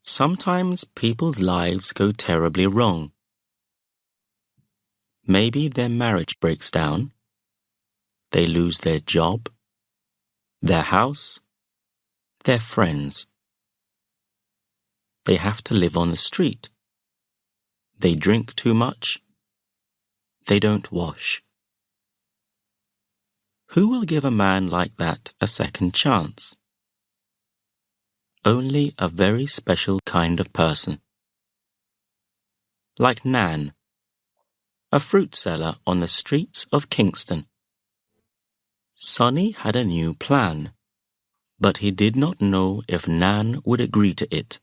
Sometimes people's lives go terribly wrong. Maybe their marriage breaks down, they lose their job, their house, their friends. They have to live on the street. They drink too much. They don't wash. Who will give a man like that a second chance? Only a very special kind of person. Like Nan, a fruit seller on the streets of Kingston. Sonny had a new plan, but he did not know if Nan would agree to it.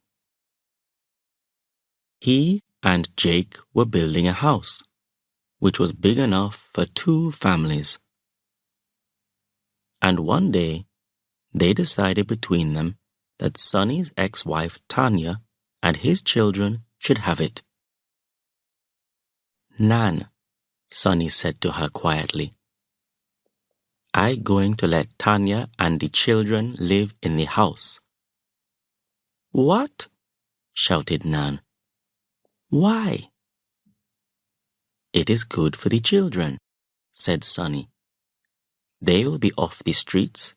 He and Jake were building a house, which was big enough for 2 families. And one day, they decided between them that Sonny's ex-wife Tanya and his children should have it. Nan, Sonny said to her quietly, I going to let Tanya and the children live in the house. What? Shouted Nan. Why? It is good for the children, said Sonny. They will be off the streets,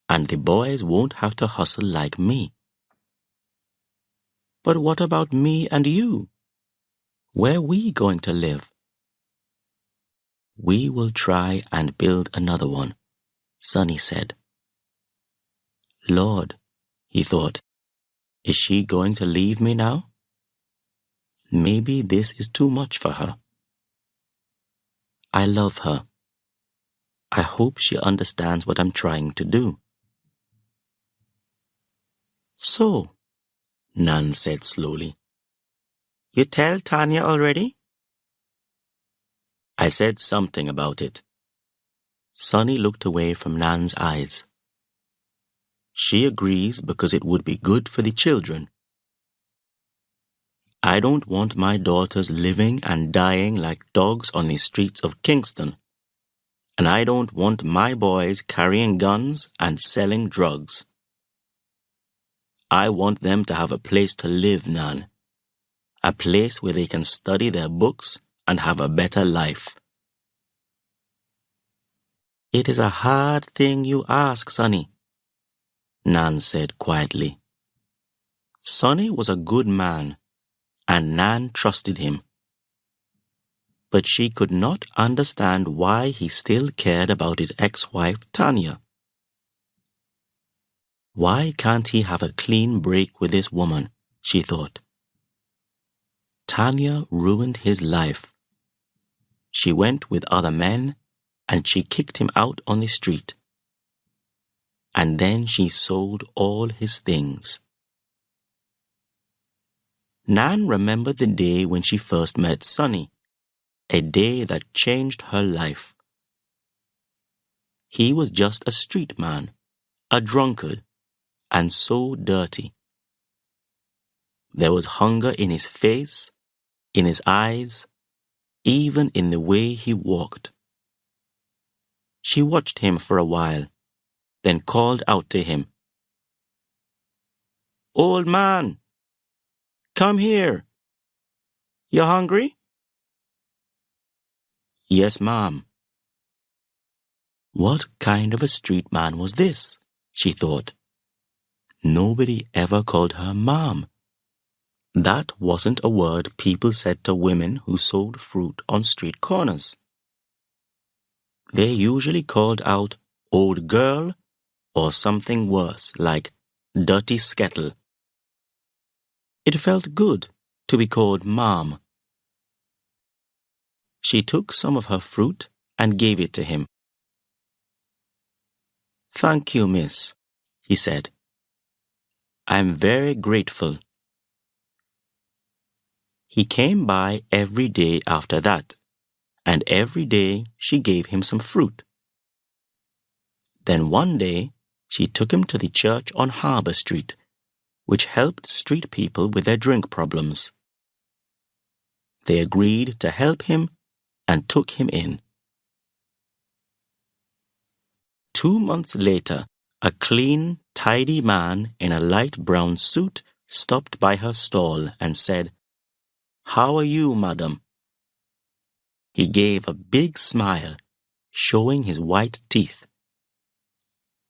and the boys won't have to hustle like me. But what about me and you? Where are we going to live? We will try and build another one, Sonny said. Lord, he thought, is she going to leave me now? Maybe this is too much for her. I love her. I hope she understands what I'm trying to do. So, Nan said slowly, you tell Tanya already? I said something about it. Sonny looked away from Nan's eyes. She agrees because it would be good for the children. I don't want my daughters living and dying like dogs on the streets of Kingston. And I don't want my boys carrying guns and selling drugs. I want them to have a place to live, Nan. A place where they can study their books and have a better life. It is a hard thing you ask, Sonny, Nan said quietly. Sonny was a good man, and Nan trusted him. But she could not understand why he still cared about his ex-wife Tanya. Why can't he have a clean break with this woman, she thought. Tanya ruined his life. She went with other men, and she kicked him out on the street. And then she sold all his things. Nan remembered the day when she first met Sonny, a day that changed her life. He was just a street man, a drunkard, and so dirty. There was hunger in his face, in his eyes, even in the way he walked. She watched him for a while, then called out to him, Old man, come here. You hungry? Yes, ma'am. What kind of a street man was this? She thought. Nobody ever called her ma'am. That wasn't a word people said to women who sold fruit on street corners. They usually called out old girl or something worse like dirty skettle. It felt good to be called ma'am. She took some of her fruit and gave it to him. Thank you, miss, he said. I'm very grateful. He came by every day after that, and every day she gave him some fruit. Then one day, she took him to the church on Harbour Street, which helped street people with their drink problems. They agreed to help him and took him in. 2 months later, a clean, tidy man in a light brown suit stopped by her stall and said, "How are you, madam?" He gave a big smile, showing his white teeth.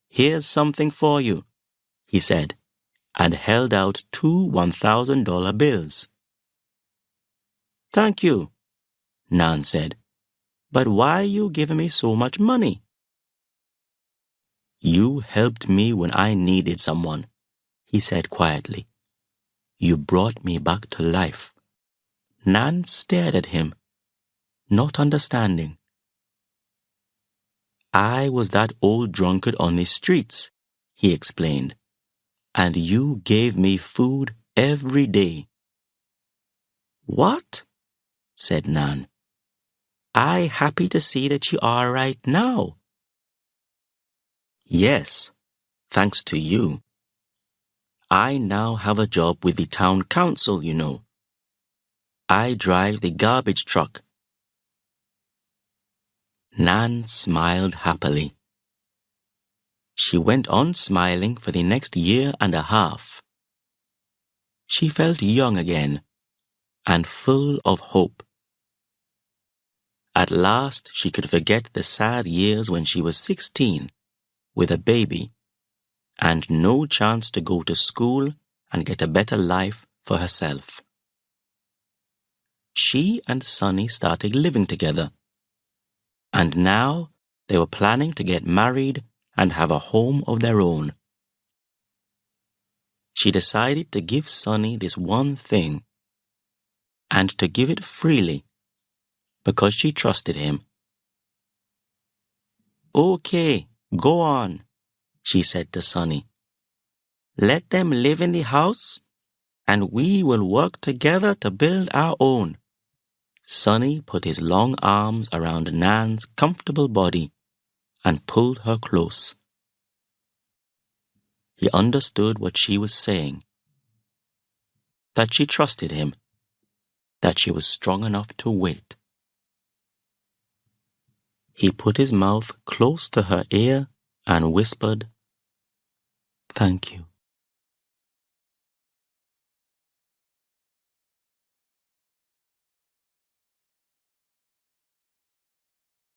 "Here's something for you," he said, and held out two $1,000 bills. "Thank you," Nan said, "but why are you giving me so much money?" "You helped me when I needed someone," he said quietly. "You brought me back to life." Nan stared at him, not understanding. "I was that old drunkard on the streets," he explained, "and you gave me food every day." "What?" said Nan. "I happy to see that you are right now." "Yes, thanks to you. I now have a job with the town council, you know. I drive the garbage truck." Nan smiled happily. She went on smiling for the next year and a half. She felt young again and full of hope. At last she could forget the sad years when she was 16, with a baby, and no chance to go to school and get a better life for herself. She and Sonny started living together, and now they were planning to get married and have a home of their own. She decided to give Sonny this one thing, and to give it freely, because she trusted him. "Okay, go on," she said to Sonny. "Let them live in the house, and we will work together to build our own." Sonny put his long arms around Nan's comfortable body and pulled her close. He understood what she was saying, that she trusted him, that she was strong enough to wait. He put his mouth close to her ear and whispered, "Thank you."